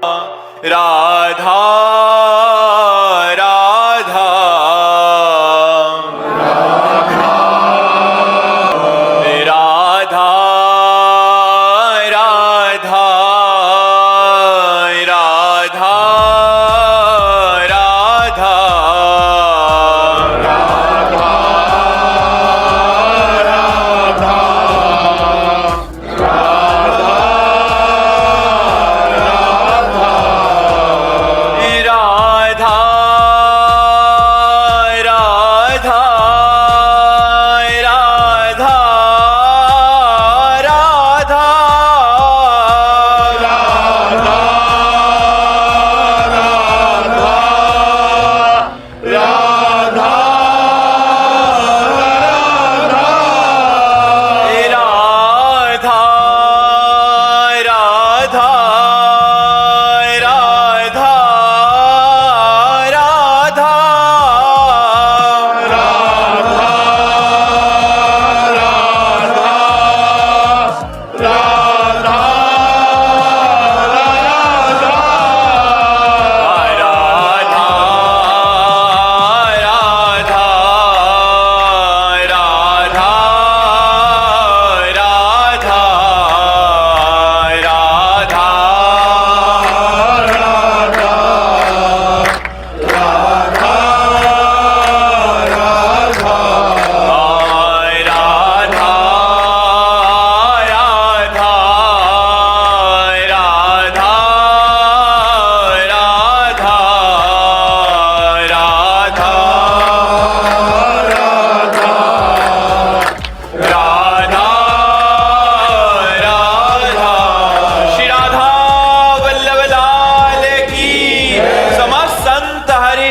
राधा राधा राधा राधा राधा राधा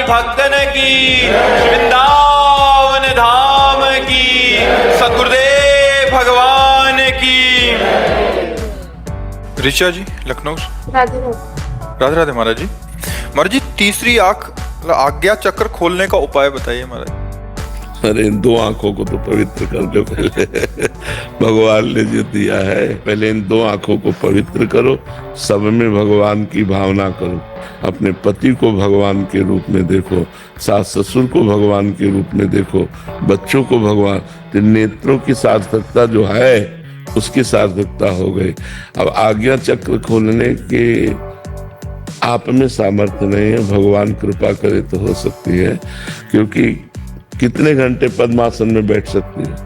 भक्तन की वृंदावन धाम की सतगुरुदेव भगवान की। ऋचा जी लखनऊ से। राधे राधे राधे महाराज जी। महाराज जी तीसरी आंख आज्ञा चक्र खोलने का उपाय बताइए महाराज। अरे इन दो आंखों को तो पवित्र कर लो पहले। भगवान ने जो दिया है पहले इन दो आंखों को पवित्र करो, सब में भगवान की भावना करो, अपने पति को भगवान के रूप में देखो, सास ससुर को भगवान के रूप में देखो, बच्चों को भगवान। तो नेत्रों की सार्थकता जो है उसकी सार्थकता हो गई। अब आज्ञा चक्र खोलने के आप में सामर्थ्य नहीं है, भगवान कृपा करे तो हो सकती है, क्योंकि कितने घंटे पद्मासन में बैठ सकती है।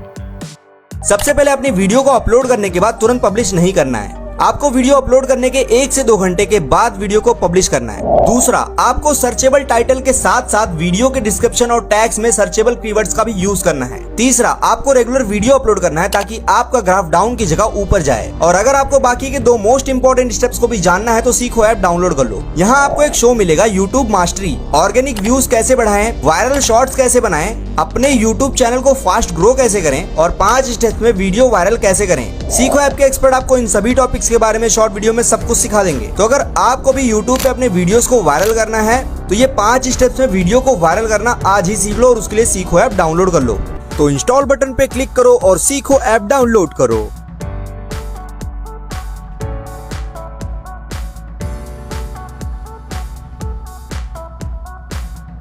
सबसे पहले अपनी वीडियो को अपलोड करने के बाद तुरंत पब्लिश नहीं करना है। आपको वीडियो अपलोड करने के 1 से 2 घंटे के बाद वीडियो को पब्लिश करना है। दूसरा, आपको सर्चेबल टाइटल के साथ साथ वीडियो के डिस्क्रिप्शन और टैग्स में सर्चेबल कीवर्ड्स का भी यूज करना है। तीसरा, आपको रेगुलर वीडियो अपलोड करना है ताकि आपका ग्राफ डाउन की जगह ऊपर जाए। और अगर आपको बाकी के 2 मोस्ट इंपोर्टेंट स्टेप्स को भी जानना है तो सीखो ऐप डाउनलोड कर लो। यहाँ आपको एक शो मिलेगा यूट्यूब मास्टरी, ऑर्गेनिक व्यूज कैसे बढ़ाएं, वायरल शॉर्ट्स कैसे बनाएं, अपने यूट्यूब चैनल को फास्ट ग्रो कैसे करें और 5 स्टेप्स में वीडियो वायरल कैसे करें। सीखो ऐप के एक्सपर्ट आपको इन सभी टॉपिक्स के बारे में शॉर्ट वीडियो में सब कुछ सिखा देंगे। तो अगर आपको भी यूट्यूब पे अपने वीडियोस को वायरल करना है तो ये 5 स्टेप्स में वीडियो को वायरल करना आज ही सीख लो और उसके लिए सीखो ऐप डाउनलोड कर लो। तो इंस्टॉल बटन पे क्लिक करो और सीखो ऐप डाउनलोड करो।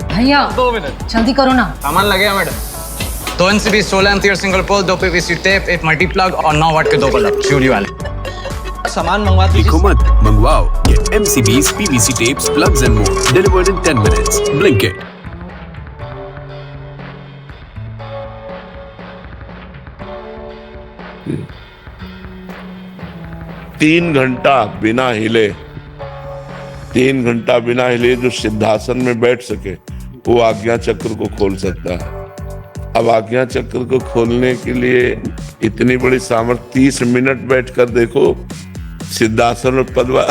भैया 2 मिनट जल्दी करो ना। सामान लगेगा madam. 2 NCB 16 ampere single pole, 2 PVC tape, 1 multi plug और 9 वाट के 2 बल्ब फ्यूली वाले। सामान मंगवा दीजिए। देखो मत, मंगवाओ ये MCBs, PVC tapes, plugs and more delivered in 10 minutes. Blinkit. तीन घंटा बिना हिले, 3 घंटा बिना हिले जो सिद्धासन में बैठ सके वो आज्ञा चक्र को खोल सकता है। अब आज्ञा चक्र को खोलने के लिए इतनी बड़ी सामर्थ्य, 30 मिनट बैठकर देखो सिद्धासन में पद्मा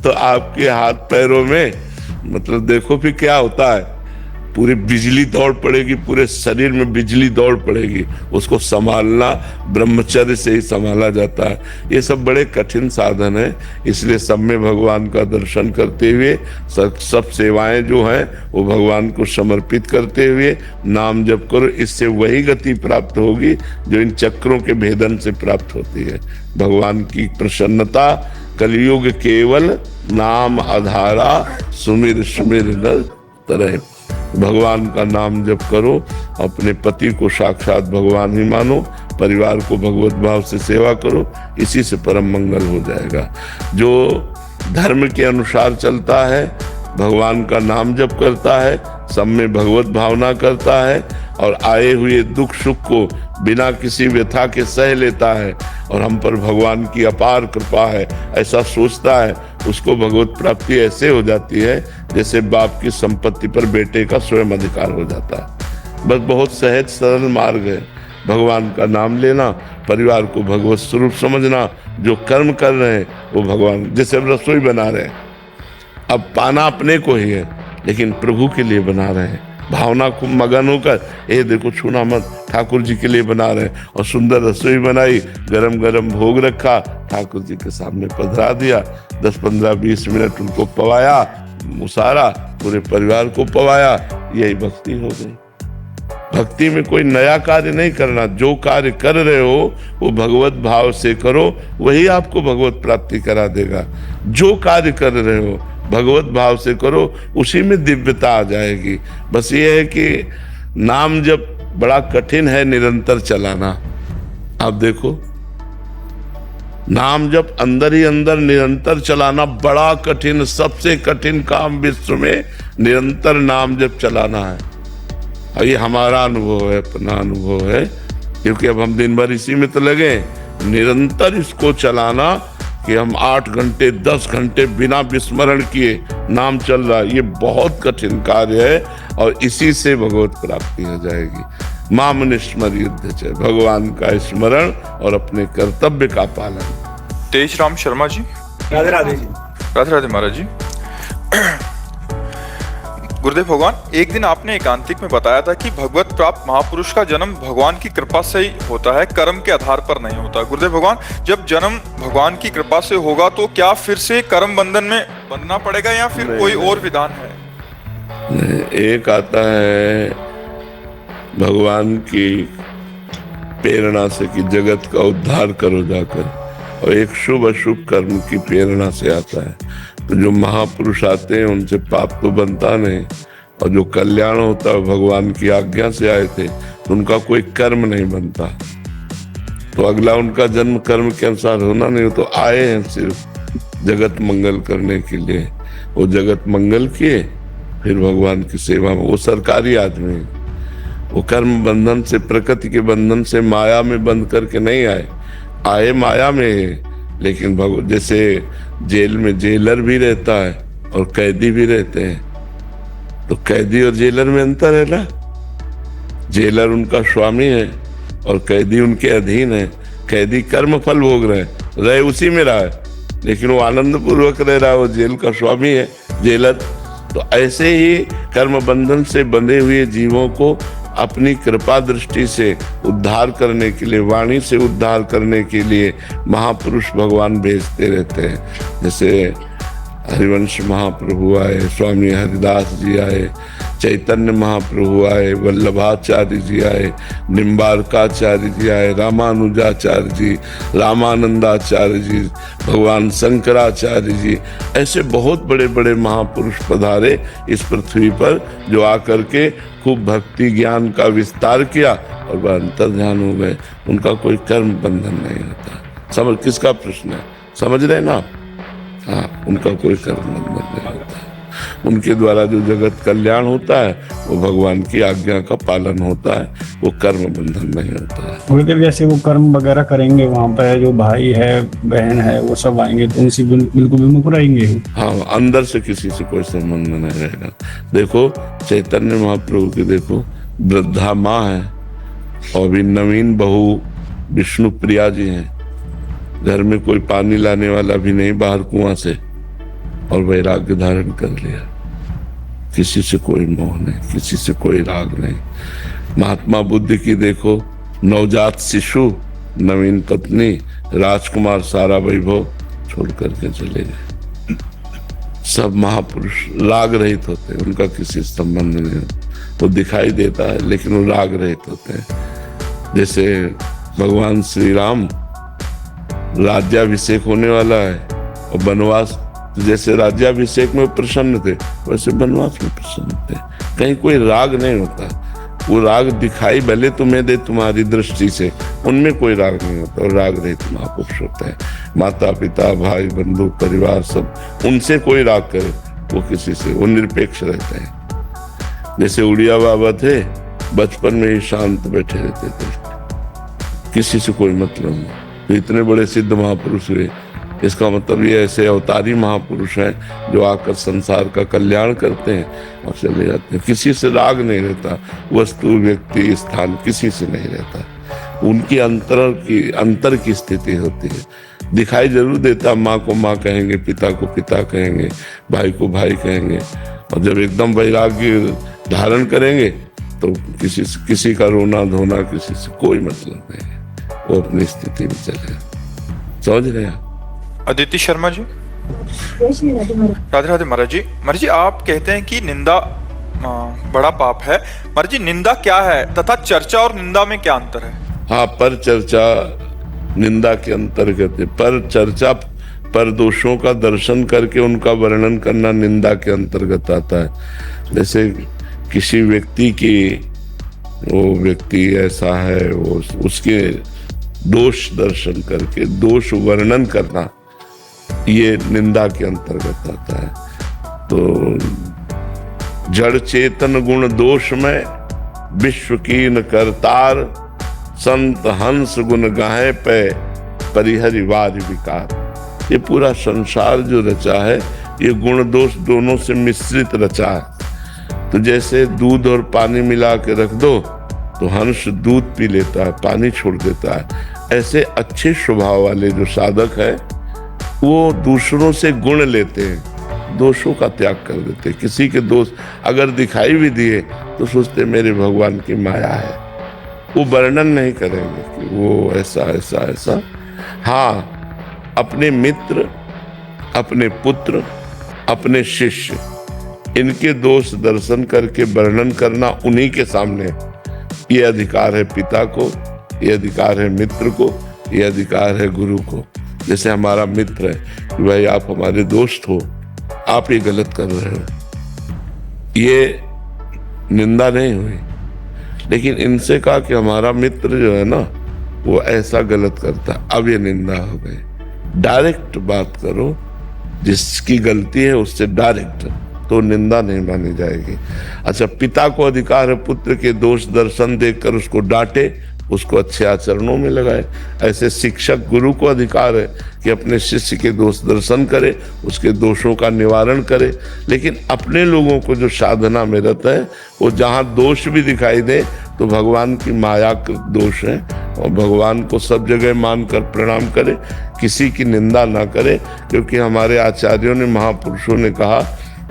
तो आपके हाथ पैरों में मतलब देखो फिर क्या होता है, पूरी बिजली दौड़ पड़ेगी, पूरे शरीर में बिजली दौड़ पड़ेगी। उसको संभालना ब्रह्मचर्य से ही संभाला जाता है। ये सब बड़े कठिन साधन है, इसलिए सब में भगवान का दर्शन करते हुए सब सेवाएं जो हैं वो भगवान को समर्पित करते हुए नाम जप करो। इससे वही गति प्राप्त होगी जो इन चक्रों के भेदन से प्राप्त होती है। भगवान की प्रसन्नता कलयुग केवल नाम आधारा, सुमिर सुमिर नर तरह। भगवान का नाम जप करो, अपने पति को साक्षात भगवान ही मानो, परिवार को भगवत भाव से सेवा करो, इसी से परम मंगल हो जाएगा। जो धर्म के अनुसार चलता है, भगवान का नाम जप करता है, सब में भगवत भावना करता है और आए हुए दुख सुख को बिना किसी व्यथा के सह लेता है और हम पर भगवान की अपार कृपा है ऐसा सोचता है, उसको भगवत प्राप्ति ऐसे हो जाती है जैसे बाप की संपत्ति पर बेटे का स्वयं अधिकार हो जाता है। बस बहुत सहज सरल मार्ग है, भगवान का नाम लेना, परिवार को भगवत स्वरूप समझना, जो कर्म कर रहे हैं वो भगवान, जैसे अब रसोई बना रहे हैं, अब पाना अपने को ही है लेकिन प्रभु के लिए बना रहे हैं, भावना को मगन होकर, ये देखो छूना मत, ठाकुर जी के लिए बना रहे हैं। और सुंदर रसोई बनाई, गरम गरम भोग रखा, ठाकुर जी के सामने पधरा दिया, 10 15 20 मिनट उनको पवाया, मुसारा, पूरे परिवार को पवाया, यही भक्ति हो गई। भक्ति में कोई नया कार्य नहीं करना, जो कार्य कर रहे हो वो भगवत भाव से करो, वही आपको भगवत प्राप्ति करा देगा। जो कार्य कर रहे हो भगवत भाव से करो, उसी में दिव्यता आ जाएगी। बस ये है कि नाम जब बड़ा कठिन है निरंतर चलाना। आप देखो, नाम जब अंदर ही अंदर निरंतर चलाना बड़ा कठिन, सबसे कठिन काम विश्व में निरंतर नाम जब चलाना है। और ये हमारा अनुभव है, अपना अनुभव है, क्योंकि अब हम दिन भर इसी में तो लगे, निरंतर इसको चलाना कि हम 8 घंटे 10 घंटे बिना विस्मरण किए नाम चल रहा है, ये बहुत कठिन कार्य है और इसी से भगवत प्राप्ति हो जाएगी। माम निस्मर युद्ध च, भगवान का स्मरण और अपने कर्तव्य का पालन। तेज राम शर्मा जी, राधे राधे जी। राधे राधे महाराज जी। गुरुदेव भगवान, एक दिन आपने एकांतिक में बताया था कि भगवत प्राप्त महापुरुष का जन्म भगवान की कृपा से ही होता है, कर्म के आधार पर नहीं होता। गुरुदेव भगवान, जब जन्म भगवान की कृपा से होगा तो क्या फिर से कर्म बंधन में बंधना पड़ेगा या फिर कोई और विधान है? एक आता है भगवान की प्रेरणा से कि जगत का उद्धार करो जाकर, और एक शुभ अशुभ कर्म की प्रेरणा से आता है। तो जो महापुरुष आते हैं उनसे पाप तो बनता नहीं, और जो कल्याण होता है भगवान की आज्ञा से आए थे तो उनका कोई कर्म नहीं बनता। तो अगला उनका जन्म कर्म के अनुसार होना नहीं, तो आए हैं सिर्फ जगत मंगल करने के लिए। वो जगत मंगल किए, फिर भगवान की सेवा में। वो सरकारी आदमी है, वो कर्म बंधन से, प्रकृति के बंधन से माया में बंद करके नहीं आए, आए माया में है। लेकिन जैसे जेल में जेलर भी रहता है और कैदी भी रहते हैं, तो कैदी और जेलर में अंतर है ना। जेलर उनका स्वामी है और कैदी उनके अधीन है। कैदी कर्म फल भोग रहे उसी में रहा है, लेकिन वो आनंद पूर्वक रह रहा है, वो जेल का स्वामी है जेलर। तो ऐसे ही कर्म बंधन से बंधे हुए जीवों को अपनी कृपा दृष्टि से उद्धार करने के लिए, वाणी से उद्धार करने के लिए महापुरुष भगवान भेजते रहते हैं। जैसे हरिवंश महाप्रभु आए, स्वामी हरिदास जी आए, चैतन्य महाप्रभु आए, वल्लभाचार्य जी आए, निम्बारकाचार्य जी आए, रामानुजाचार्य जी, रामानंदाचार्य जी, भगवान शंकराचार्य जी, ऐसे बहुत बड़े बड़े महापुरुष पधारे इस पृथ्वी पर, जो आकर के खूब भक्ति ज्ञान का विस्तार किया और वह अंतर्ध्यान हो गए। उनका कोई कर्म बंधन नहीं होता। समझ, किसका प्रश्न है, समझ रहे ना? हाँ, उनका कोई कर्म बंधन नहीं होता। उनके द्वारा जो जगत कल्याण होता है वो भगवान की आज्ञा का पालन होता है, वो कर्म बंधन नहीं होता है। गुरुदेव, जैसे वो कर्म वगैरह करेंगे वहाँ पे, जो भाई है बहन है वो सब आएंगे तो उनसे बिल्कुल विमुख रहेंगे। हाँ, अंदर से किसी से कोई संबंध नहीं रहेगा। देखो चैतन्य महाप्रभु की देखो, वृद्धा माँ है और भी नवीन बहू विष्णु प्रिया जी हैं। घर में कोई पानी लाने वाला भी नहीं बाहर कुआं से, और वैराग्य धारण कर लिया। किसी से कोई मोह नहीं, किसी से कोई राग नहीं। महात्मा बुद्ध की देखो, नवजात शिशु, नवीन पत्नी, राजकुमार, सारा वैभव छोड़ करके चले गए। सब महापुरुष राग रहित होते हैं, उनका किसी संबंध नहीं होता। वो दिखाई देता है लेकिन वो राग रहित होते हैं। जैसे भगवान श्री राम, राज्याभिषेक होने वाला है और बनवास, जैसे राज्याभिषेक में प्रसन्न थे वैसे बनवास में प्रसन्न थे। कहीं कोई राग नहीं होता, वो राग दिखाई भले तुम्हें दे तुम्हारी दृष्टि से, उनमें कोई राग नहीं होता, और राग रहित महापुरुष होता है। माता पिता भाई बंधु परिवार सब, उनसे कोई राग करे वो किसी से, वो निरपेक्ष रहते हैं। जैसे उड़िया बाबा थे, बचपन में ही शांत बैठे रहते थे, किसी से कोई मतलब नहीं। तो इतने बड़े सिद्ध महापुरुष हुए, इसका मतलब ये ऐसे अवतारी महापुरुष हैं जो आकर संसार का कल्याण करते हैं और चले जाते हैं। किसी से राग नहीं रहता, वस्तु व्यक्ति स्थान किसी से नहीं रहता। उनकी अंतर की स्थिति होती है। दिखाई जरूर देता, माँ को माँ कहेंगे, पिता को पिता कहेंगे, भाई को भाई कहेंगे, और जब एकदम वैराग्य धारण करेंगे तो किसी का रोना धोना किसी से कोई मतलब नहीं है, वो अपनी स्थिति में चले। समझ रहे हैं? अदिति शर्मा जी। राधे राधे महाराज जी। महाराज जी, आप कहते हैं कि निंदा बड़ा पाप है। महाराज जी, निंदा क्या है तथा चर्चा और निंदा में क्या अंतर है? हाँ, पर चर्चा निंदा के अंतर्गत है। पर चर्चा पर दोषों का दर्शन करके उनका वर्णन करना निंदा के अंतर्गत आता है। जैसे किसी व्यक्ति की, वो व्यक्ति ऐसा है, वो उसके दोष दर्शन करके दोष वर्णन करना, ये निंदा के अंतर्गत आता है। तो जड़ चेतन गुण दोष में विश्व कीन करतार, संत हंस गुण गाहे पे परिहरि वार विकार। ये पूरा संसार जो रचा है ये गुण दोष दोनों से मिश्रित रचा है। तो जैसे दूध और पानी मिला के रख दो तो हंस दूध पी लेता है, पानी छोड़ देता है। ऐसे अच्छे स्वभाव वाले जो साधक है वो दूसरों से गुण लेते हैं, दोषों का त्याग कर देते। किसी के दोष अगर दिखाई भी दिए तो सोचते मेरे भगवान की माया है, वो वर्णन नहीं करेंगे कि वो ऐसा ऐसा ऐसा। हाँ, अपने मित्र, अपने पुत्र, अपने शिष्य, इनके दोष दर्शन करके वर्णन करना उन्हीं के सामने, ये अधिकार है पिता को, ये अधिकार है मित्र को, ये अधिकार है गुरु को। जैसे हमारा मित्र है कि भाई आप हमारे दोस्त हो, आप ये गलत कर रहे हो, ये निंदा नहीं हुई। लेकिन इनसे कहा कि हमारा मित्र जो है ना वो ऐसा गलत करता, अब ये निंदा हो गई। डायरेक्ट बात करो, जिसकी गलती है उससे डायरेक्ट, तो निंदा नहीं मानी जाएगी। अच्छा, पिता को अधिकार है पुत्र के दोष दर्शन देखकर उसको डांटे, उसको अच्छे आचरणों में लगाए। ऐसे शिक्षक गुरु को अधिकार है कि अपने शिष्य के दोष दर्शन करे, उसके दोषों का निवारण करे। लेकिन अपने लोगों को जो साधना में रहता है वो जहाँ दोष भी दिखाई दे तो भगवान की माया के दोष है, और भगवान को सब जगह मानकर प्रणाम करे, किसी की निंदा ना करे। क्योंकि हमारे आचार्यों ने, महापुरुषों ने कहा,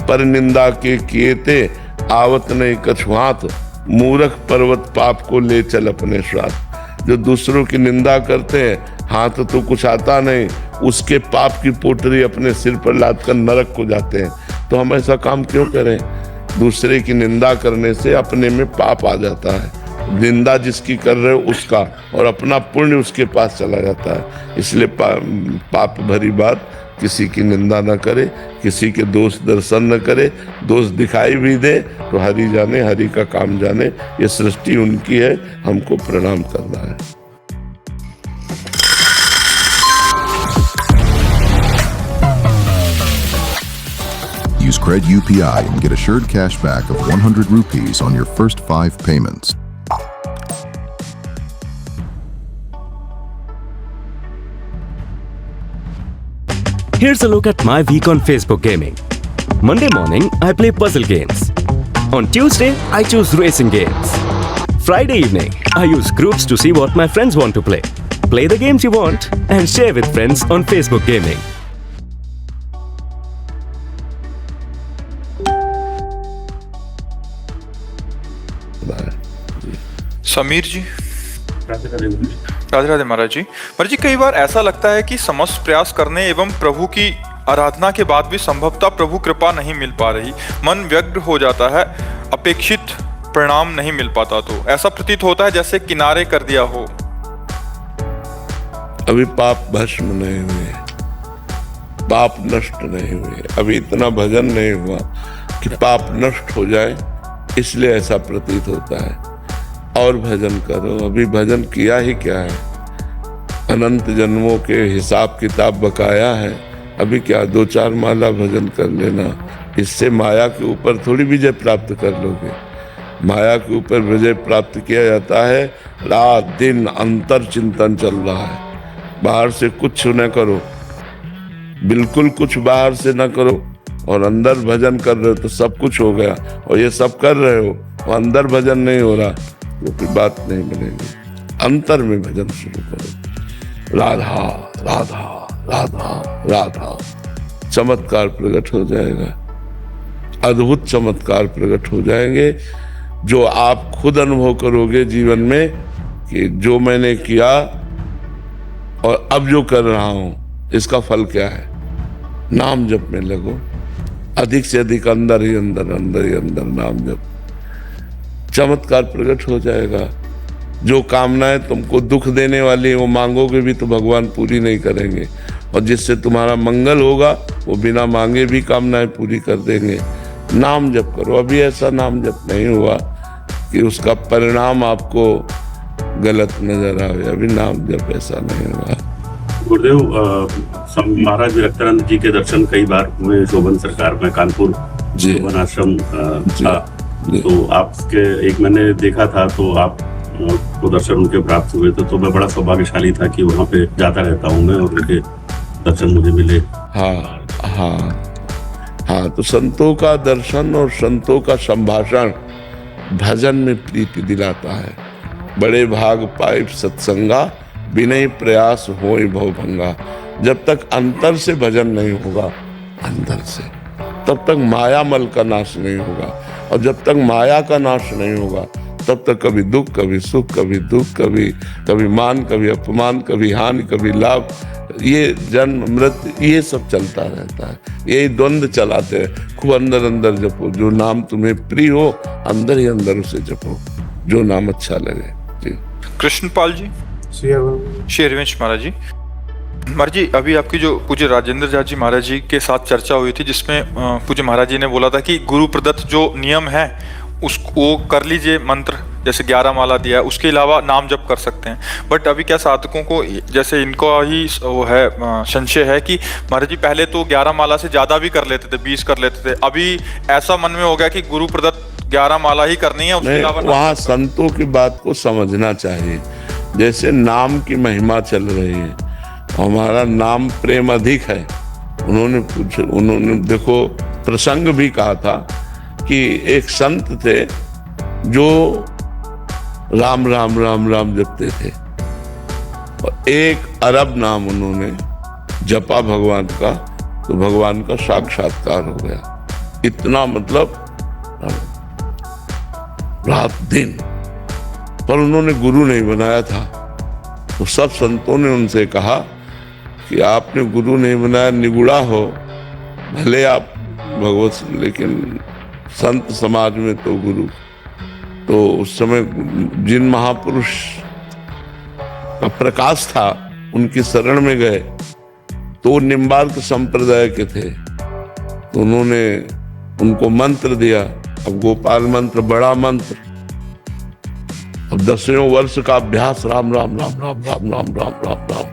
पर निंदा के किए थे आवत नहीं कछुआत, मूर्ख पर्वत पाप को ले चल अपने साथ। जो दूसरों की निंदा करते हैं, हाथ तो कुछ आता नहीं, उसके पाप की पोटरी अपने सिर पर लाद कर नरक को जाते हैं। तो हम ऐसा काम क्यों करें? दूसरे की निंदा करने से अपने में पाप आ जाता है। निंदा जिसकी कर रहे हो उसका, और अपना पुण्य उसके पास चला जाता है। इसलिए पाप भरी बात, किसी की निंदा न करे, किसी के दोष दर्शन न करे। दोष दिखाई भी दे तो हरि जाने, हरि का काम जाने। ये सृष्टि उनकी है, हमको प्रणाम करना है। Use Cred UPI and get assured cash back of 100 rupees on your first 5 payments. Here's a look at my week on Facebook Gaming. Monday morning, I play puzzle games. On Tuesday, I choose racing games. Friday evening, I use groups to see what my friends want to play. Play the games you want and share with friends on Facebook Gaming. Sameer जी। राधे राधे महाराज जी। महाराज जी, कई बार ऐसा लगता है कि समस्त प्रयास करने एवं प्रभु की आराधना के बाद भी संभवतः प्रभु कृपा नहीं मिल पा रही, मन व्यग्र हो जाता है, अपेक्षित परिणाम नहीं मिल पाता, तो ऐसा प्रतीत होता है जैसे किनारे कर दिया हो। अभी पाप भस्म नहीं हुए, पाप नष्ट नहीं हुए। अभी इतना भजन नहीं हुआ कि पाप नष्ट हो जाए, इसलिए ऐसा प्रतीत होता है। और भजन करो, अभी भजन किया ही क्या है, अनंत जन्मों के हिसाब किताब बकाया है। अभी क्या 2-4 माला भजन कर लेना, इससे माया के ऊपर थोड़ी विजय प्राप्त कर लोगे। माया के ऊपर विजय प्राप्त किया जाता है, रात दिन अंतर चिंतन चल रहा है। बाहर से कुछ न करो, बिल्कुल कुछ बाहर से न करो, और अंदर भजन कर रहे हो तो सब कुछ हो गया। और ये सब कर रहे हो और अंदर भजन नहीं हो रहा तो फिर बात नहीं बनेगी। अंतर में भजन शुरू करो, राधा राधा राधा राधा, चमत्कार प्रकट हो जाएगा, अद्भुत चमत्कार प्रकट हो जाएंगे, जो आप खुद अनुभव करोगे जीवन में कि जो मैंने किया और अब जो कर रहा हूं इसका फल क्या है। नाम जप में लगो, अधिक से अधिक अंदर ही अंदर, अंदर ही अंदर नाम जप, चमत्कार प्रकट हो जाएगा। जो कामनाएं तुमको दुख देने वाली है वो मांगोगे भी तो भगवान पूरी नहीं करेंगे, और जिससे तुम्हारा मंगल होगा वो बिना मांगे भी कामनाएं पूरी कर देंगे। नाम जप करो। अभी ऐसा नाम जप नहीं हुआ कि उसका परिणाम आपको गलत नजर आए, अभी नाम जप ऐसा नहीं हुआ। गुरुदेव, महाराज विरक्तानंद जी के दर्शन कई बार हुए शोभन सरकार में, कानपुर शोभन आश्रम था, तो आपके एक मैंने देखा था, तो आप को दर्शन उनके प्राप्त हुए थे, तो मैं बड़ा सौभाग्यशाली था कि वहाँ पे जाता रहता हूँ मैं, और उनके दर्शन मुझे मिले। हाँ हाँ हाँ, तो संतों का दर्शन और संतों का संभाषण भजन में प्रीति दिलाता है। बड़े भाग पाइप सत्संगा, बिना प्रयास होय भवभंगा। जब तक अंतर से भजन नहीं होगा, अंदर से, तब तक माया मल का नाश नहीं होगा, और जब तक माया का नाश नहीं होगा तब तक कभी दुख, कभी सुख, कभी दुख, कभी मान, कभी अपमान, कभी हानि, कभी लाभ, ये जन्म मृत्यु, ये सब चलता रहता है। यही द्वंद्व चलाते हैं। खूब अंदर अंदर जपो, जो नाम तुम्हें प्रिय हो अंदर ही अंदर उसे जपो, जो नाम अच्छा लगे। जी कृष्णपाल जी, शेरवंश महाराज जी। महाराज जी, अभी आपकी जो पूज्य राजेंद्र झा जी महाराज जी के साथ चर्चा हुई थी, जिसमें पूज्य महाराज जी ने बोला था कि गुरु प्रदत्त जो नियम है उसको कर लीजिए, मंत्र जैसे 11 माला दिया है, उसके अलावा नाम जप कर सकते हैं। बट अभी क्या साधकों को, जैसे इनको ही वो है संशय है कि महाराज जी पहले तो 11 माला से ज़्यादा भी कर लेते थे, 20 कर लेते थे, अभी ऐसा मन में हो गया कि गुरु प्रदत्त 11 माला ही करनी है, उसके अलावा वहाँ संतों की बात को समझना चाहिए। जैसे नाम की महिमा चल रही है, हमारा नाम प्रेम अधिक है। उन्होंने देखो प्रसंग भी कहा था कि एक संत थे जो राम राम राम राम जपते थे, और 1 अरब नाम उन्होंने जपा भगवान का, तो भगवान का साक्षात्कार हो गया। इतना मतलब रात दिन, पर उन्होंने गुरु नहीं बनाया था। तो सब संतों ने उनसे कहा कि आपने गुरु नहीं बनाया, निगुड़ा हो, भले आप भगवत, लेकिन संत समाज में तो गुरु। तो उस समय जिन महापुरुष का प्रकाश था उनकी शरण में गए, तो निम्बार्क संप्रदाय के थे, तो उन्होंने उनको मंत्र दिया। अब गोपाल मंत्र बड़ा मंत्र, अब 10वें वर्ष का अभ्यास, राम राम राम राम राम राम राम राम राम।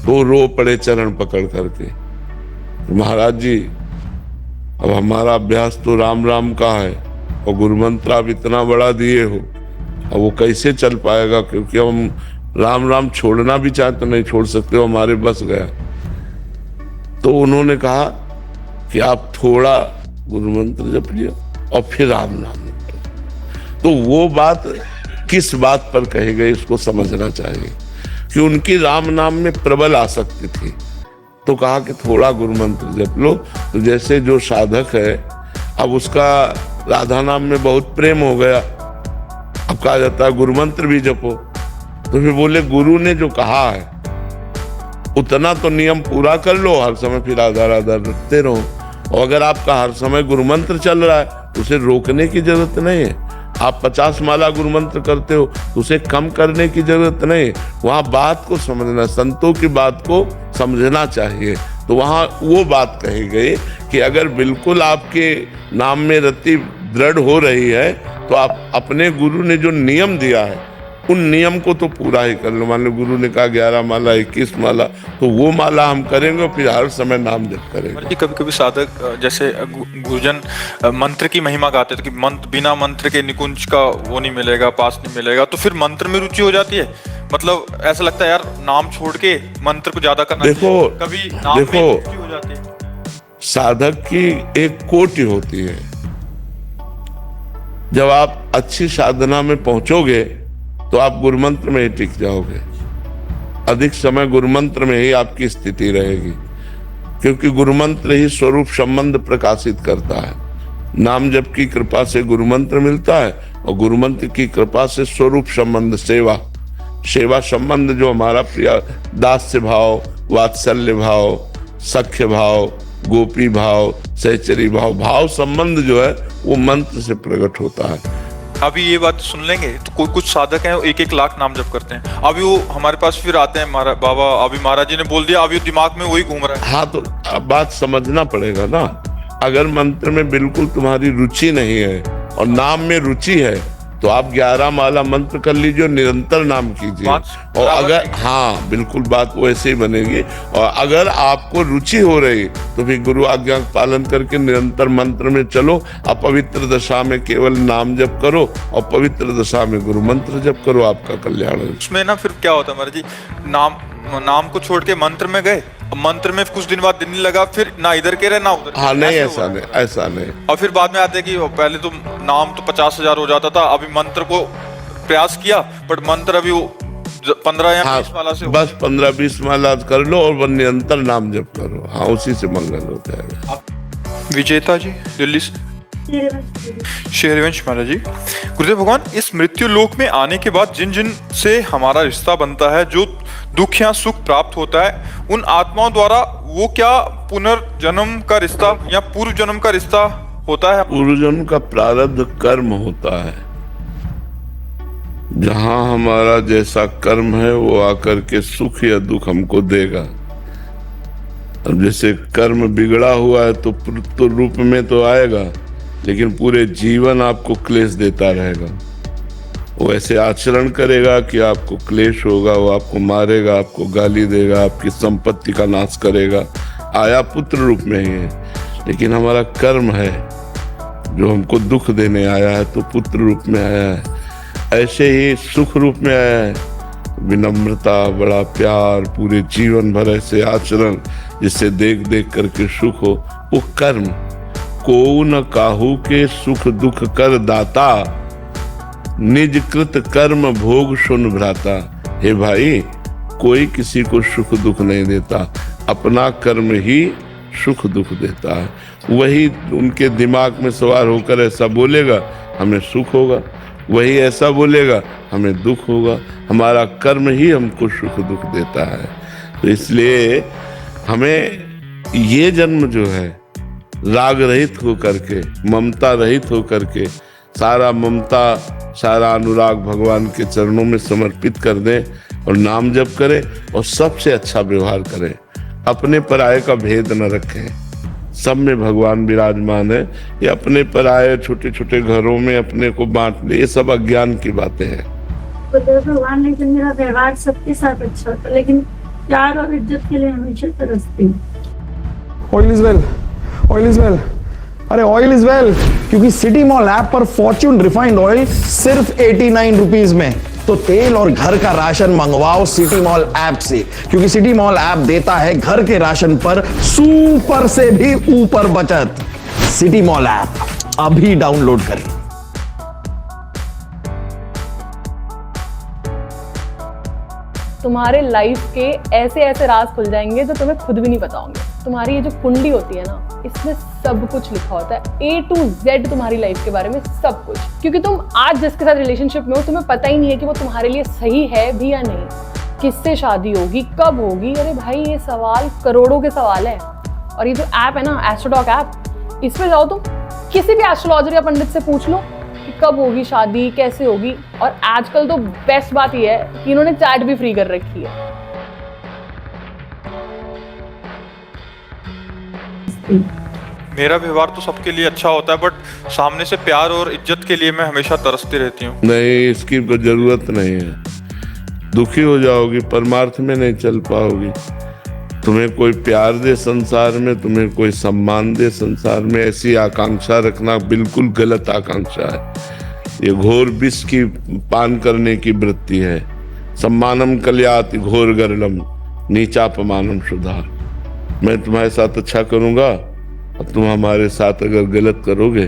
तो रो पड़े चरण पकड़ करके, तो महाराज जी अब हमारा अभ्यास तो राम राम का है, और गुरु मंत्र आप इतना बड़ा दिए हो, अब वो कैसे चल पाएगा, क्योंकि हम राम राम छोड़ना भी चाहे तो नहीं छोड़ सकते हो, हमारे बस गया। तो उन्होंने कहा कि आप थोड़ा गुरु मंत्र जप लिया और फिर राम नाम। तो वो बात किस बात पर कही गई इसको समझना चाहिए, कि उनकी राम नाम में प्रबल आसक्ति थी, तो कहा कि थोड़ा गुरु मंत्र जप लो। तो जैसे जो साधक है, अब उसका राधा नाम में बहुत प्रेम हो गया, अब कहा जाता है गुरु मंत्र भी जपो। तो फिर बोले गुरु ने जो कहा है उतना तो नियम पूरा कर लो, हर समय फिर राधा राधा रखते रहो। और अगर आपका हर समय गुरु मंत्र चल रहा है तो उसे रोकने की जरूरत नहीं है। आप 50 माला गुरु मंत्र करते हो तो उसे कम करने की जरूरत नहीं है। वहां बात को समझना, संतों की बात को समझना चाहिए। तो वहाँ वो बात कही गई कि अगर बिल्कुल आपके नाम में रति दृढ़ हो रही है तो आप अपने गुरु ने जो नियम दिया है उन नियम को तो पूरा ही कर लो। मान लो गुरु ने कहा 11 माला 21 माला, तो वो माला हम करेंगे और फिर हर समय नाम जप करेंगे। कभी कभी साधक जैसे गुरुजन मंत्र की महिमा गाते थे कि मंत्र बिना मंत्र के निकुंज का वो नहीं मिलेगा, पास नहीं मिलेगा, तो फिर मंत्र में रुचि हो जाती है। मतलब ऐसा लगता है यार नाम छोड़ के मंत्र को ज्यादा करना चाहिए। कभी नाम में रुचि हो जाती है। साधक की एक कोटि होती है। जब आप अच्छी साधना में पहुंचोगे तो आप गुरुमंत्र में ही टिक जाओगे। अधिक समय गुरुमंत्र में ही आपकी स्थिति रहेगी, क्योंकि गुरुमंत्र ही स्वरूप संबंध प्रकाशित करता है। नाम जप की कृपा से गुरुमंत्र मिलता है और गुरुमंत्र की कृपा से स्वरूप संबंध सेवा संबंध जो हमारा प्रिय दास्य भाव, वात्सल्य भाव, सख्य भाव, गोपी भाव, सहचरी भाव संबंध जो है वो मंत्र से प्रकट होता है। अभी ये बात सुन लेंगे तो कुछ साधक हैं 1-1 लाख नाम जप करते हैं। अभी वो हमारे पास फिर आते हैं बाबा अभी महाराज जी ने बोल दिया, अभी दिमाग में वही घूम रहा है। हाँ, तो अब बात समझना पड़ेगा ना। अगर मंत्र में बिल्कुल तुम्हारी रुचि नहीं है और नाम में रुचि है तो आप 11 माला मंत्र कर लीजिए, निरंतर नाम कीजिए। और अगर हाँ बिल्कुल बात वैसे ही बनेगी। और अगर आपको रुचि हो रही तो फिर गुरु आज्ञा का पालन करके निरंतर मंत्र में चलो। अपवित्र दशा में केवल नाम जप करो और पवित्र दशा में गुरु मंत्र जप करो, आपका कल्याण है। उसमें ना फिर क्या होता है महाराज जी, नाम को छोड़ के मंत्र में गए, मंत्र में कुछ दिन बाद दिन नहीं लगा, फिर ना इधर के रहे ना उधर। हाँ नहीं, ऐसा नहीं। और फिर बाद में आते कि पहले तो नाम तो 50,000 हो जाता था, अभी मंत्र को प्रयास किया बट मंत्र अभी 15 या 20 माला से बस 15-20 माला कर लो और निरंतर नाम जप करो। हाँ, उसी से मंगल हो जाएगा। विजेता जी दिल्ली से शेरवंश महाराज जी, गुरुदेव भगवान, इस मृत्यु लोक में आने के बाद जिन जिन से हमारा रिश्ता बनता है, जो दुख या सुख प्राप्त होता है, उन आत्माओं द्वारा वो क्या पुनर्जन्म का रिश्ता या पूर्व जन्म का रिश्ता होता है? पूर्व जन्म का प्रारब्ध कर्म होता है। जहां हमारा जैसा कर्म है वो आकर के सुख या दुख हमको देगा। अब जैसे कर्म बिगड़ा हुआ है तो रूप में तो आएगा, लेकिन पूरे जीवन आपको क्लेश देता रहेगा। वो ऐसे आचरण करेगा कि आपको क्लेश होगा, वो आपको मारेगा, आपको गाली देगा, आपकी संपत्ति का नाश करेगा। आया पुत्र रूप में ही है, लेकिन हमारा कर्म है जो हमको दुख देने आया है, तो पुत्र रूप में आया है। ऐसे ही सुख रूप में आया है, विनम्रता, बड़ा प्यार, पूरे जीवन भर ऐसे आचरण जिससे देख देख करके सुख हो, वो कर्म। को न काहू के सुख दुख कर दाता, निज कृत कर्म भोग सुन भ्राता। हे भाई, कोई किसी को सुख दुख नहीं देता, अपना कर्म ही सुख दुख देता है। वही उनके दिमाग में सवार होकर ऐसा बोलेगा, हमें सुख होगा, वही ऐसा बोलेगा, हमें दुख होगा। हमारा कर्म ही हमको सुख दुख देता है। तो इसलिए हमें ये जन्म जो है राग रहित होकर के, ममता रहित होकर के, सारा ममता सारा अनुराग भगवान के चरणों में समर्पित कर दें और नाम जप करें और सबसे अच्छा व्यवहार करें। अपने पराये का भेद न रखें, सब में भगवान विराजमान है। ये अपने पराये छोटे छोटे घरों में अपने को बांट ले, ये सब अज्ञान की बातें हैं। भगवान ने मेरा व्यवहार सबके साथ अच्छा होता, लेकिन प्यार और इज्जत के लिए हमेशा तरसती हूँ। Oil is well, oil is well, अरे ऑयल इज वेल, क्योंकि सिटी मॉल ऐप पर फॉर्च्यून रिफाइंड ऑयल सिर्फ 89 रुपीज में। तो तेल और घर का राशन मंगवाओ सिटी मॉल ऐप से, क्योंकि सिटी मॉल ऐप देता है घर के राशन पर सुपर से भी ऊपर बचत। सिटी मॉल ऐप अभी डाउनलोड करें। तुम्हारे लाइफ के ऐसे ऐसे राज खुल जाएंगे जो तुम्हें खुद भी नहीं पता होंगे। तुम्हारी ये जो कुंडली होती है ना, इसमें सब कुछ लिखा होता है, A to Z तुम्हारी लाइफ के बारे में सब कुछ। क्योंकि तुम आज जिसके साथ रिलेशनशिप में हो, तुम्हें पता ही नहीं है कि वो तुम्हारे लिए सही है भी या नहीं, किससे शादी होगी, कब होगी। अरे भाई, ये सवाल करोड़ों के सवाल है। और ये जो ऐप है ना, एस्ट्रोटॉक ऐप, इस पे जाओ, तुम किसी भी एस्ट्रोलॉजर या पंडित से पूछ लो कि कब होगी शादी, कैसे होगी। और आजकल तो बेस्ट बात यह है कि इन्होंने चैट भी फ्री कर रखी है। तरसती हूँ। मेरा व्यवहार तो सबके लिए अच्छा होता है, बट सामने से प्यार और इज्जत के लिए मैं हमेशा तरसती रहती हूँ। नहीं, इसकी कोई जरूरत नहीं है। दुखी हो जाओगी, परमार्थ में नहीं चल पाओगी। तुम्हें कोई प्यार दे संसार में, तुम्हें कोई सम्मान दे संसार में, ऐसी आकांक्षा रखना बिल्कुल गलत आकांक्षा है। ये घोर विष की पान करने की वृत्ति है। सम्मानम कल्याति घोर गरलम नीचापमानम सुधार। मैं तुम्हारे साथ अच्छा करूंगा और तुम हमारे साथ अगर गलत करोगे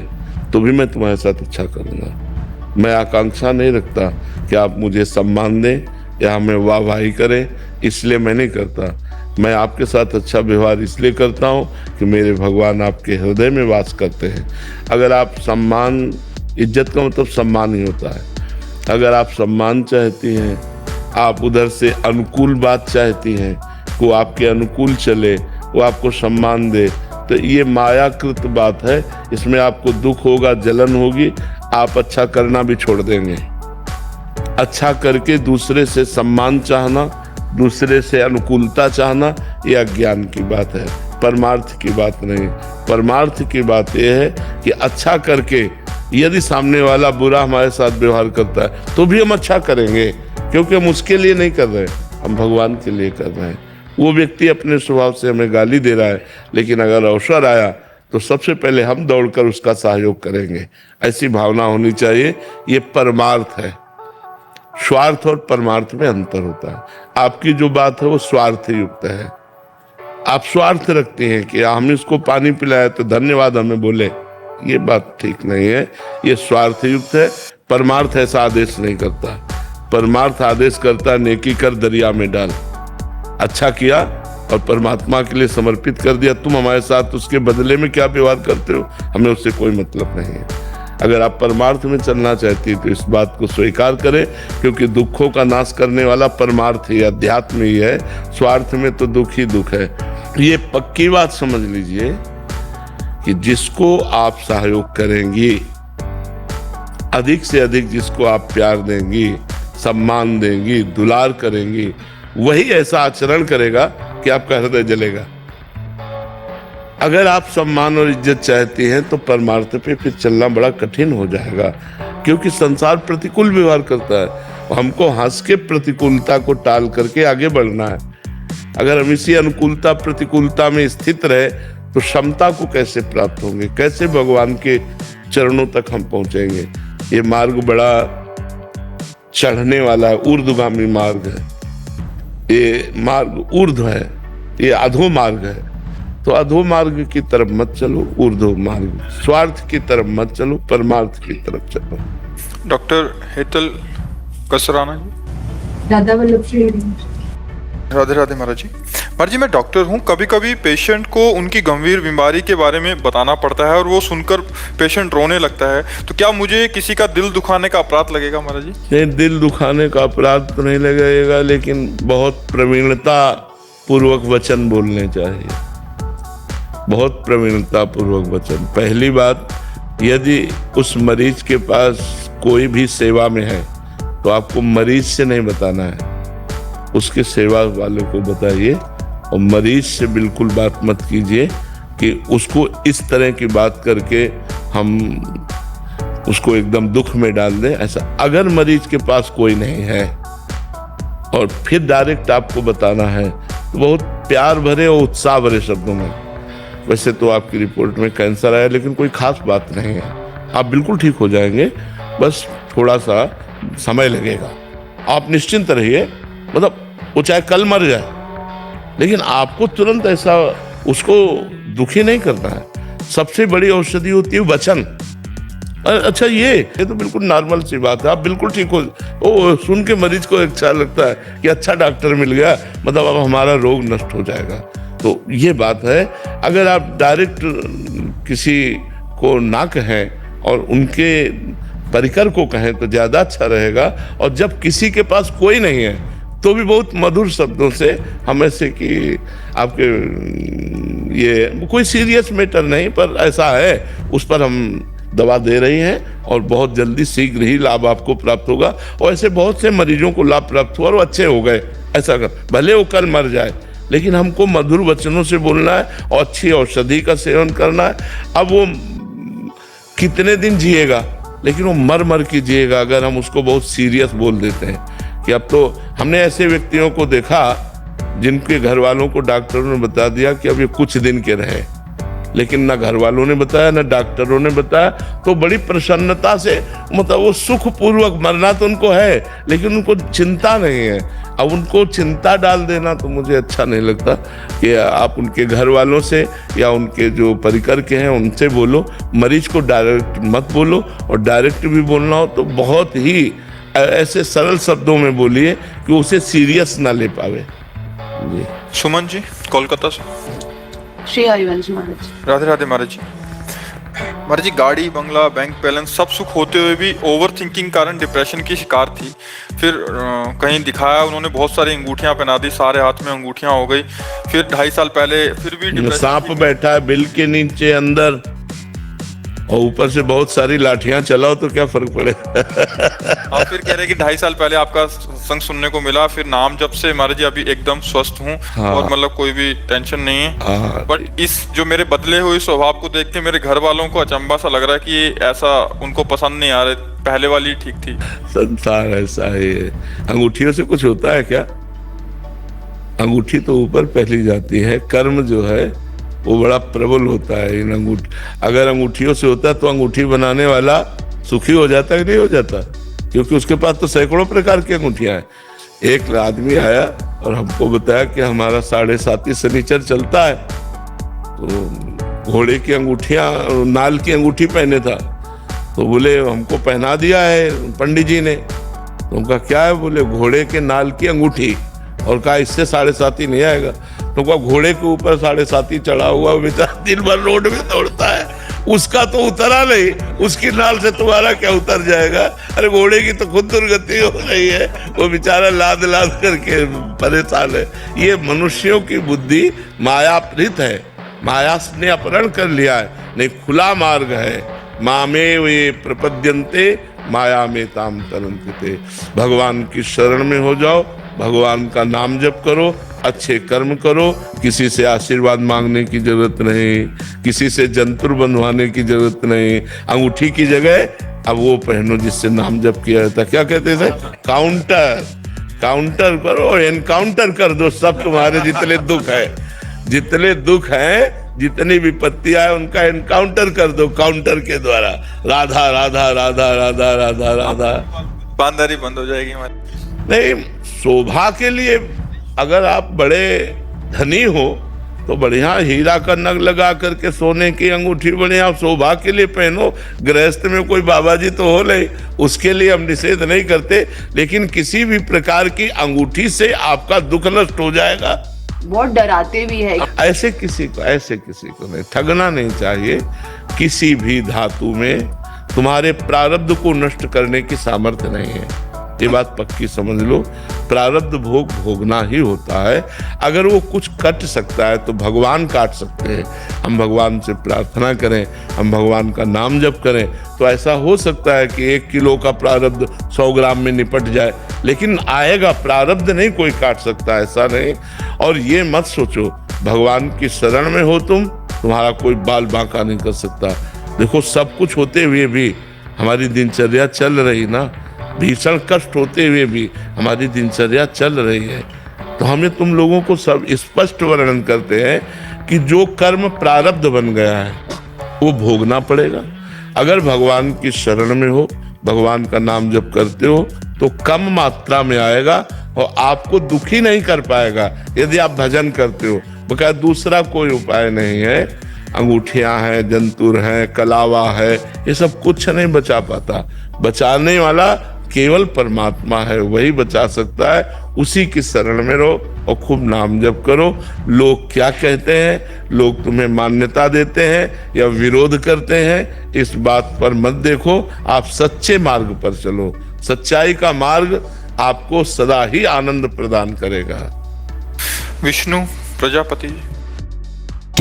तो भी मैं तुम्हारे साथ अच्छा करूंगा। मैं आकांक्षा नहीं रखता कि आप मुझे सम्मान दें या हमें वाहवाही करें, इसलिए मैं नहीं करता। मैं आपके साथ अच्छा व्यवहार इसलिए करता हूँ कि मेरे भगवान आपके हृदय में वास करते हैं। अगर आप सम्मान, इज्जत का मतलब सम्मान ही होता है। अगर आप सम्मान चाहती हैं, आप उधर से अनुकूल बात चाहती हैं, वो आपके अनुकूल चले, वो आपको सम्मान दे, तो ये मायाकृत बात है। इसमें आपको दुख होगा, जलन होगी, आप अच्छा करना भी छोड़ देंगे। अच्छा करके दूसरे से सम्मान चाहना, दूसरे से अनुकूलता चाहना, यह अज्ञान की बात है, परमार्थ की बात नहीं। परमार्थ की बात यह है कि अच्छा करके यदि सामने वाला बुरा हमारे साथ व्यवहार करता है तो भी हम अच्छा करेंगे, क्योंकि हम उसके लिए नहीं कर रहे, हम भगवान के लिए कर रहे हैं। वो व्यक्ति अपने स्वभाव से हमें गाली दे रहा है, लेकिन अगर अवसर आया तो सबसे पहले हम दौड़कर उसका सहयोग करेंगे। ऐसी भावना होनी चाहिए। ये परमार्थ है। स्वार्थ और परमार्थ में अंतर होता है। आपकी जो बात है वो स्वार्थ युक्त है। आप स्वार्थ रखते हैं कि हम इसको पानी पिलाया तो धन्यवाद हमें बोले, ये बात ठीक नहीं है, ये स्वार्थ युक्त है। परमार्थ ऐसा आदेश नहीं करता। परमार्थ आदेश करता नेकी कर दरिया में डाल। अच्छा किया और परमात्मा के लिए समर्पित कर दिया, तुम हमारे साथ उसके बदले में क्या व्यवहार करते हो हमें उससे कोई मतलब नहीं है। अगर आप परमार्थ में चलना चाहती है तो इस बात को स्वीकार करें, क्योंकि दुखों का नाश करने वाला परमार्थ ही, अध्यात्म ही है। स्वार्थ में तो दुख ही दुख है। ये पक्की बात समझ लीजिए कि जिसको आप सहयोग करेंगी, अधिक से अधिक जिसको आप प्यार देंगी, सम्मान देंगी, दुलार करेंगी, वही ऐसा आचरण करेगा कि आपका हृदय जलेगा। अगर आप सम्मान और इज्जत चाहती हैं तो परमार्थ पे फिर चलना बड़ा कठिन हो जाएगा, क्योंकि संसार प्रतिकूल व्यवहार करता है। हमको हंस के प्रतिकूलता को टाल करके आगे बढ़ना है। अगर हम इसी अनुकूलता प्रतिकूलता में स्थित रहे तो क्षमता को कैसे प्राप्त होंगे, कैसे भगवान के चरणों तक हम पहुंचेंगे। ये मार्ग बड़ा चढ़ने वाला है, ऊर्ध्वगामी मार्ग है। ये मार्ग ऊर्ध्व है, ये अधो मार्ग है। तो अधो मार्ग की तरफ मत चलो, ऊर्ध्व मार्ग, स्वार्थ की तरफ मत चलो, परमार्थ की तरफ चलो। डॉक्टर हेतल कसराना जी। दादा वल्लभ श्री। राधे राधे महाराज जी। महाराज जी, मैं डॉक्टर हूँ। कभी कभी पेशेंट को उनकी गंभीर बीमारी के बारे में बताना पड़ता है और वो सुनकर पेशेंट रोने लगता है, तो क्या मुझे किसी का दिल दुखाने का अपराध लगेगा महाराज जी? नहीं, दिल दुखाने का अपराध तो नहीं लगेगा, लेकिन बहुत प्रवीणता पूर्वक वचन बोलने चाहिए। बहुत प्रवीणता पूर्वक वचन। पहली बात, यदि उस मरीज के पास कोई भी सेवा में है तो आपको मरीज से नहीं बताना है, उसके सेवा वाले को बताइए। और मरीज से बिल्कुल बात मत कीजिए कि उसको इस तरह की बात करके हम उसको एकदम दुख में डाल दें। ऐसा अगर मरीज के पास कोई नहीं है और फिर डायरेक्ट आपको बताना है तो बहुत प्यार भरे और उत्साह भरे शब्दों में, वैसे तो आपकी रिपोर्ट में कैंसर आया लेकिन कोई खास बात नहीं है, आप बिल्कुल ठीक हो जाएंगे, बस थोड़ा सा समय लगेगा, आप निश्चिंत रहिए। मतलब वो चाहे कल मर जाए, लेकिन आपको तुरंत ऐसा उसको दुखी नहीं करना है। सबसे बड़ी औषधि होती है वचन। अच्छा, ये तो बिल्कुल नॉर्मल सी बात है, आप बिल्कुल ठीक हो। ओ, सुन के मरीज को अच्छा लगता है कि अच्छा डॉक्टर मिल गया, मतलब अब हमारा रोग नष्ट हो जाएगा। तो ये बात है। अगर आप डायरेक्ट किसी को ना कहें और उनके परिकर को कहें तो ज़्यादा अच्छा रहेगा। और जब किसी के पास कोई नहीं है तो भी बहुत मधुर शब्दों से हम ऐसे कि आपके ये कोई सीरियस मैटर नहीं, पर ऐसा है, उस पर हम दवा दे रही हैं और बहुत जल्दी शीघ्र ही लाभ आपको प्राप्त होगा। और ऐसे बहुत से मरीजों को लाभ प्राप्त हुआ और वो अच्छे हो गए। ऐसा कर, भले वो कल मर जाए, लेकिन हमको मधुर वचनों से बोलना है और अच्छी औषधि का सेवन करना है। अब वो कितने दिन जिएगा, लेकिन वो मर मर के जिएगा अगर हम उसको बहुत सीरियस बोल देते हैं कि अब तो। हमने ऐसे व्यक्तियों को देखा जिनके घर वालों को डॉक्टरों ने बता दिया कि अब ये कुछ दिन के रहे, लेकिन ना घर वालों ने बताया ना डॉक्टरों ने बताया, तो बड़ी प्रसन्नता से, मतलब वो सुख पूर्वक मरना तो उनको है, लेकिन उनको चिंता नहीं है। अब उनको चिंता डाल देना तो मुझे अच्छा नहीं लगता कि आप उनके घर वालों से या उनके जो परिकर के हैं उनसे बोलो, मरीज को डायरेक्ट मत बोलो, और डायरेक्ट भी बोलना हो तो बहुत ही ऐसे सरल शब्दों में बोलिए कि उसे सीरियस ना ले पावे। जी। सुमन जी कोलकाता से। श्री हरिवंश महाराज। राधे राधे महाराज जी। महाराज जी, गाड़ी बंगला बैंक बैलेंस सब सुख होते हुए भी ओवर थिंकिंग कारण डिप्रेशन की शिकार थी। फिर कहीं दिखाया, उन्होंने बहुत सारी अंगूठियां पहना दी, सारे हाथ में अंगूठियां हो गई। फिर 2.5 साल पहले फिर भी सांप बैठा है बिल के नीचे अंदर, और ऊपर से बहुत सारी लाठियां चलाओ तो क्या फर्क पड़े। आप फिर कह रहे हैं कि 2.5 साल पहले आपका संग सुनने को मिला, फिर नाम जब से महाराज जी अभी एकदम स्वस्थ हूँ। हाँ। और मतलब कोई भी टेंशन नहीं है। हाँ। बट इस जो मेरे बदले हुए स्वभाव को देख के मेरे घर वालों को अचंभा सा लग रहा है कि ऐसा उनको पसंद नहीं आ रहा, पहले वाली ठीक थी। संसार ऐसा है, अंगूठियों से कुछ होता है क्या? अंगूठी तो ऊपर पहली जाती है, कर्म जो है वो बड़ा प्रबल होता है इन अंगूठी। अगर अंगूठियों से होता तो अंगूठी बनाने वाला सुखी हो जाता कि नहीं हो जाता, क्योंकि उसके पास तो सैकड़ों प्रकार की अंगूठियां हैं। एक आदमी आया और हमको बताया कि हमारा 7.5 शनिचर चलता है, तो घोड़े की अंगूठियां, नाल की अंगूठी पहने था, तो बोले हमको पहना दिया है पंडित जी ने। तो उनका क्या है? बोले घोड़े के नाल की अंगूठी, और कहा इससे 7.5 नहीं आएगा। तो कहा घोड़े के ऊपर 7.5 चढ़ा हुआ बेचारा दिन भर रोड में दौड़ता है, उसका तो उतरा नहीं, उसकी नाल से तुम्हारा क्या उतर जाएगा? अरे घोड़े की तो खुद दुर्गति हो रही है, वो बेचारा लाद लाद करके परेशान है। ये मनुष्यों की बुद्धि मायाप्रीत है, माया ने अपहरण कर लिया है, नहीं खुला मार्ग है। मामे वे प्रपद्यन्ते माया में ताम तरन्ते। भगवान की शरण में हो जाओ, भगवान का नाम जप करो, अच्छे कर्म करो, किसी से आशीर्वाद मांगने की जरूरत नहीं, किसी से जंतुर बंधवाने की जरूरत नहीं। अंगूठी की जगह अब वो पहनो जिससे नाम जप किया जाता। क्या कहते थे? काउंटर करो, एनकाउंटर कर दो सब तुम्हारे जितने दुख है, जितने दुख हैं, जितनी विपत्तियां है, उनका एनकाउंटर कर दो काउंटर के द्वारा। राधा राधा राधा राधा राधा राधा, बांदरी बंद हो जाएगी। नहीं, शोभा के लिए अगर आप बड़े धनी हो तो बढ़िया हीरा का नग लगा करके सोने की अंगूठी बढ़िया शोभा के लिए पहनो। गृहस्थ में कोई बाबा जी तो हो नहीं, उसके लिए हम निषेध नहीं करते, लेकिन किसी भी प्रकार की अंगूठी से आपका दुख नष्ट हो जाएगा। बहुत डराते भी है। ऐसे किसी को नहीं ठगना नहीं चाहिए। किसी भी धातु में तुम्हारे प्रारब्ध को नष्ट करने की सामर्थ्य नहीं है, ये बात पक्की समझ लो। प्रारब्ध भोग भोगना ही होता है। अगर वो कुछ कट सकता है तो भगवान काट सकते हैं। हम भगवान से प्रार्थना करें, हम भगवान का नाम जप करें, तो ऐसा हो सकता है कि 1 किलो का प्रारब्ध 100 ग्राम में निपट जाए, लेकिन आएगा। प्रारब्ध नहीं कोई काट सकता, ऐसा नहीं। और ये मत सोचो भगवान की शरण में हो तुम, तुम्हारा कोई बाल बांका नहीं कर सकता। देखो, सब कुछ होते हुए भी हमारी दिनचर्या चल रही ना, भीषण कष्ट होते हुए भी हमारी दिनचर्या चल रही है। तो हमें तुम लोगों को सब स्पष्ट वर्णन करते हैं कि जो कर्म प्रारब्ध बन गया है वो भोगना पड़ेगा। अगर भगवान की शरण में हो, भगवान का नाम जप करते हो, तो कम मात्रा में आएगा और आपको दुखी नहीं कर पाएगा। यदि आप भजन करते हो, बकायदा दूसरा कोई उपाय नहीं है। अंगूठियां हैं, जंतुर हैं, कलावा है, ये सब कुछ नहीं बचा पाता। बचाने वाला केवल परमात्मा है, वही बचा सकता है। उसी की शरण में रहो और खूब नाम जप करो। लोग क्या कहते हैं, लोग तुम्हें मान्यता देते हैं या विरोध करते हैं, इस बात पर मत देखो। आप सच्चे मार्ग पर चलो। सच्चाई का मार्ग आपको सदा ही आनंद प्रदान करेगा। विष्णु प्रजापति।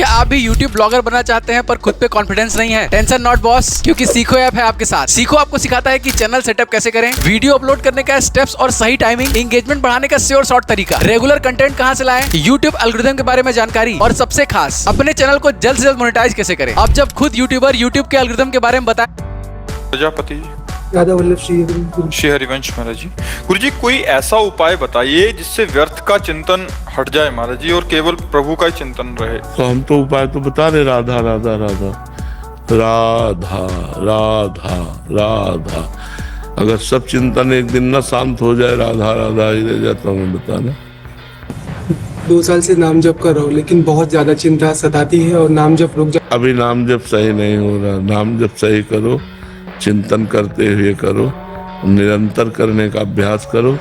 क्या आप भी YouTube ब्लॉगर बनना चाहते हैं पर खुद पे कॉन्फिडेंस नहीं है? टेंशन नॉट बॉस, क्योंकि सीखो ऐप है आपके साथ। सीखो आपको सिखाता है कि चैनल सेटअप कैसे करें, वीडियो अपलोड करने का स्टेप्स और सही टाइमिंग, एंगेजमेंट बढ़ाने का श्योर शॉर्ट तरीका, रेगुलर कंटेंट कहां से लाएं, YouTube एल्गोरिथम के बारे में जानकारी और सबसे खास अपने चैनल को जल्द से जल्द मोनेटाइज कैसे करें। अब जब खुद यूट्यूबर YouTube के एल्गोरिथम के बारे में बताएं। प्रजापति जी, राधा वल्लभ श्री हरिवंश महाराज जी। गुरु जी, कोई ऐसा उपाय बताइए जिससे व्यर्थ का चिंतन हट जाए महाराज जी और केवल प्रभु का ही चिंतन रहे। तो हम तो उपाय तो बता रहे, राधा राधा राधा राधा राधा राधा। अगर सब चिंतन एक दिन न शांत हो जाए, राधा राधा ही रह जाता हूँ मैं बताना। 2 साल से नाम जप कर रहा हूँ लेकिन बहुत ज्यादा चिंता सताती है और नाम जप रुक जा। अभी नाम जप सही नहीं हो रहा, नाम जप सही करो, चिंतन करते हुए करो, निरंतर करने का अभ्यास करो।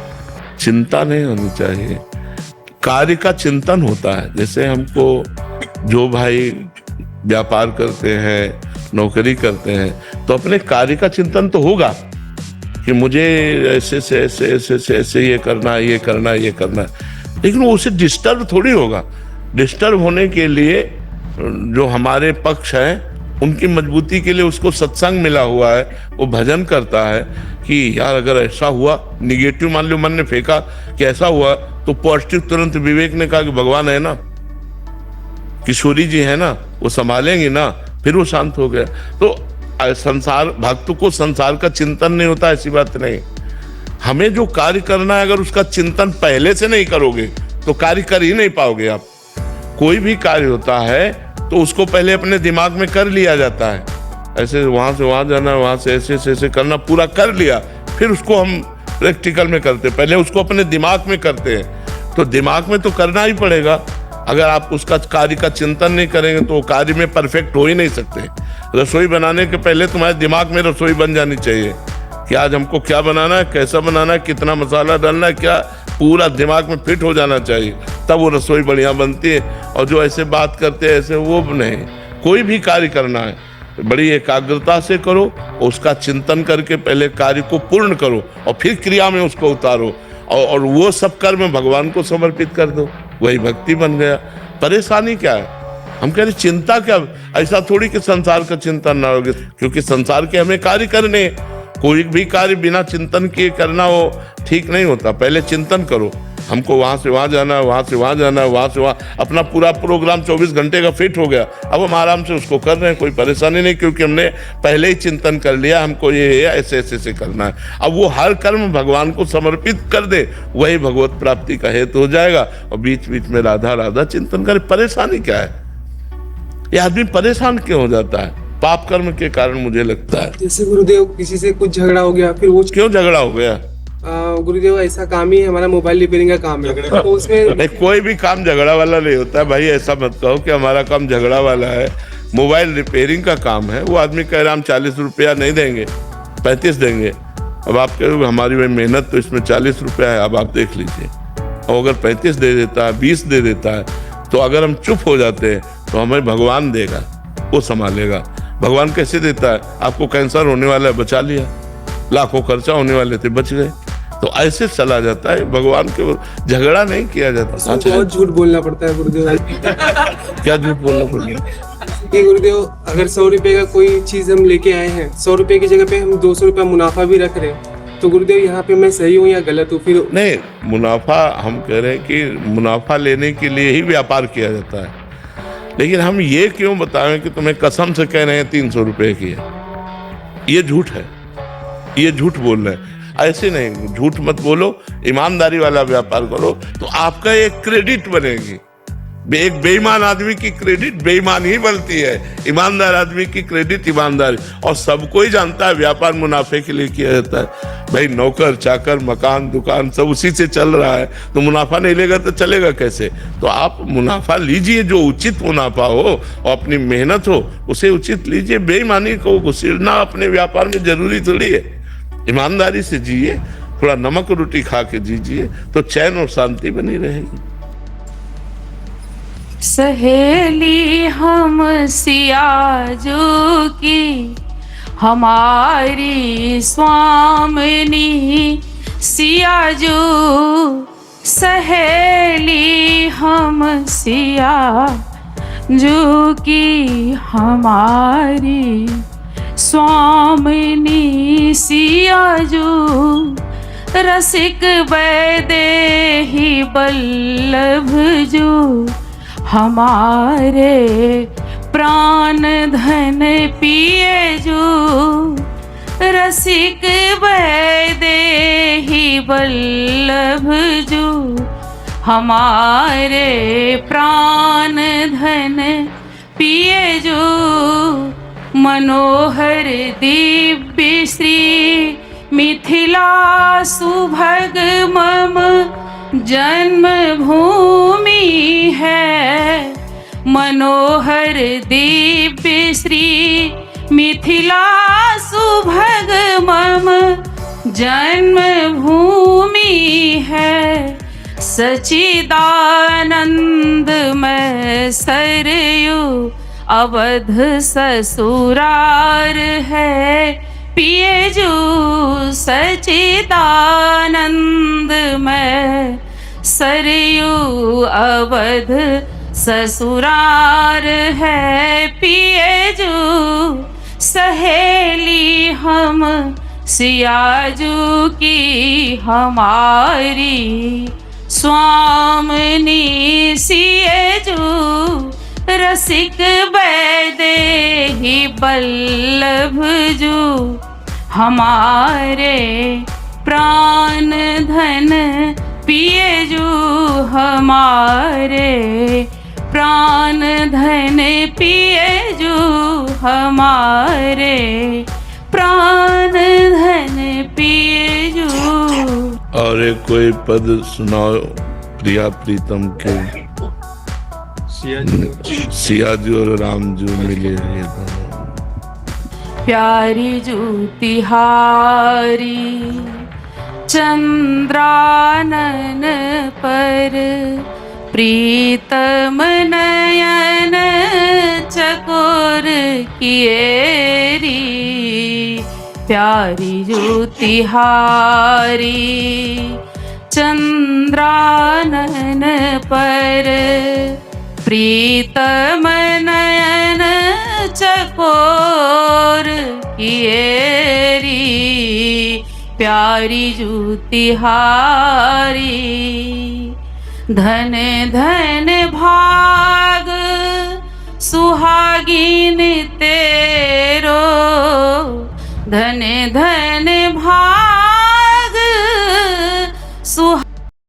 चिंता नहीं होनी चाहिए, कार्य का चिंतन होता है। जैसे हमको जो भाई व्यापार करते हैं, नौकरी करते हैं, तो अपने कार्य का चिंतन तो होगा कि मुझे ऐसे से ऐसे ऐसे से ऐसे ये करना है, ये करना है, ये करना है, लेकिन वो उसे डिस्टर्ब थोड़ी होगा। डिस्टर्ब होने के लिए जो हमारे पक्ष हैं उनकी मजबूती के लिए उसको सत्संग मिला हुआ है, वो भजन करता है कि यार अगर ऐसा हुआ, निगेटिव मान लो मन ने फेंका कि ऐसा हुआ, तो पॉजिटिव तुरंत विवेक ने कहा कि भगवान है ना, किशोरी जी है ना, वो संभालेंगे ना, फिर वो शांत हो गया। तो संसार भक्त को संसार का चिंतन नहीं होता, ऐसी बात नहीं। हमें जो कार्य करना है अगर उसका चिंतन पहले से नहीं करोगे तो कार्य कर ही नहीं पाओगे आप। कोई भी कार्य होता है तो उसको पहले अपने दिमाग में कर लिया जाता है, ऐसे वहां से वहां जाना, वहां से ऐसे से ऐसे करना, पूरा कर लिया, फिर उसको हम प्रैक्टिकल में करते, पहले उसको अपने दिमाग में करते हैं। तो दिमाग में तो करना ही पड़ेगा। अगर आप उसका कार्य का चिंतन नहीं करेंगे तो कार्य में परफेक्ट हो ही नहीं सकते। रसोई बनाने के पहले तुम्हारे दिमाग में रसोई बन जानी चाहिए कि आज हमको क्या बनाना है, कैसा बनाना है, कितना मसाला डालना है, क्या पूरा दिमाग में फिट हो जाना चाहिए, तब वो रसोई बढ़िया बनती है। और जो ऐसे बात करते हैं ऐसे, वो नहीं। कोई भी कार्य करना है बड़ी एकाग्रता से करो, उसका चिंतन करके पहले कार्य को पूर्ण करो और फिर क्रिया में उसको उतारो, और वो सब कर्म भगवान को समर्पित कर दो, वही भक्ति बन गया। परेशानी क्या है? हम कह रहे चिंता क्या, ऐसा थोड़ी कि संसार का चिंतन ना होगा, क्योंकि संसार के हमें कार्य करने, कोई भी कार्य बिना चिंतन किए करना वो ठीक नहीं होता। पहले चिंतन करो, हमको वहां से वहां जाना है, वहां से वहां जाना है, वहां से वहां, अपना पूरा प्रोग्राम 24 घंटे का फिट हो गया, अब हम आराम से उसको कर रहे हैं, कोई परेशानी नहीं, क्योंकि हमने पहले ही चिंतन कर लिया हमको ये ऐसे ऐसे ऐसे करना है। अब वो हर कर्म भगवान को समर्पित कर दे, वही भगवत प्राप्ति का हेतु हो जाएगा। और बीच बीच में राधा राधा चिंतन करे। परेशानी क्या है? ये आदमी परेशान क्यों हो जाता है? पाप कर्म के कारण, मुझे लगता है। जैसे गुरुदेव किसी से कुछ झगड़ा हो गया, फिर वो क्यों झगड़ा हो गया? गुरुदेव ऐसा काम ही है, हमारा मोबाइल रिपेयरिंग का काम है, तो उसमें नहीं, कोई भी काम झगड़ा वाला नहीं होता है भाई। ऐसा मत कहो कि हमारा काम झगड़ा वाला है। मोबाइल रिपेयरिंग का काम है। वो आदमी कह रहा हम 40 रुपया नहीं देंगे, 35 देंगे। अब आप कह रहे हमारी भाई मेहनत तो इसमें 40 रुपया है, अब आप देख लीजिए। और अगर 35 दे देता है, 20 दे देता है, तो अगर हम चुप हो जाते हैं तो हमें भगवान देगा, वो संभालेगा। भगवान कैसे देता है? आपको कैंसर होने वाला है, बचा लिया, लाखों खर्चा होने वाले थे, बच गए। तो ऐसे चला जाता है, भगवान के झगड़ा नहीं किया जाता। बहुत झूठ बोलना पड़ता है गुरुदेव। क्या झूठ बोलना पड़ता है? कि गुरुदेव अगर 100 रुपए का कोई चीज हम लेके आए हैं, 100 रुपए की जगह पे हम 200 रुपया मुनाफा भी रख रहे हैं, तो गुरुदेव यहाँ पे मैं सही हूँ या गलत हूँ? फिर नहीं, मुनाफा, हम कह रहे हैं कि मुनाफा लेने के लिए ही व्यापार किया जाता है। लेकिन हम ये क्यों बताएं कि तुम्हें कसम से कह रहे हैं 300 रुपए की है? ये झूठ है, ये झूठ बोल रहे हैं। ऐसे नहीं, झूठ मत बोलो, ईमानदारी वाला व्यापार करो, तो आपका एक क्रेडिट बनेगी। एक बेईमान आदमी की क्रेडिट बेईमान ही बनती है, ईमानदार आदमी की क्रेडिट ईमानदारी। और सबको ही जानता है व्यापार मुनाफे के लिए किया जाता है। भाई नौकर चाकर, मकान, दुकान सब उसी से चल रहा है, तो मुनाफा नहीं लेगा तो चलेगा कैसे? तो आप मुनाफा लीजिए, जो उचित मुनाफा हो और अपनी मेहनत हो उसे उचित लीजिए। बेईमानी को घुसेड़ना अपने व्यापार में जरूरी थोड़ी है। ईमानदारी से जिए, थोड़ा नमक रोटी खा के जीजिए, तो चैन और शांति बनी रहेगी। सहेली हम सियाजू की हमारी स्वामिनी, सियाजू सहेली हम सिया जो की हमारी स्वामिनी सिया जो रसिक वैदेही बल्लभ जो हमारे प्राण धन पिए जो रसिक वैदेही बल्लभ जो हमारे प्राण धन पिए जो मनोहर दिव्य श्री मिथिला सुभग मम जन्म भूमि है। मनोहर दिव्य श्री मिथिला सुभग मम जन्म भूमि है। सचिदानंदमय सरयू अवध ससुरार है पिए जो सचिदानंदमय सरयू अवध ससुरार है पिए जो सहेली हम सियाजू की हमारी स्वामिनी सियजू रसिक वैदेही बल्लभ जो हमारे प्राण धन पिए जो हमारे प्राण धन पिए जो हमारे प्राण धन पिए जो। और एक कोई पद सुनाओ प्रिया प्रीतम के। सियाजू और रामजू मिले ये दोनों। प्यारी जू तिहारी चंद्रानन पर प्रीतम नयन चकोर किएरी। प्यारी जू तिहारी चंद्रानन पर प्रीतम नयन चकोर किएरी। प्यारी जू तिहारी धन धन भाग सुहागिन तेरो। धन धन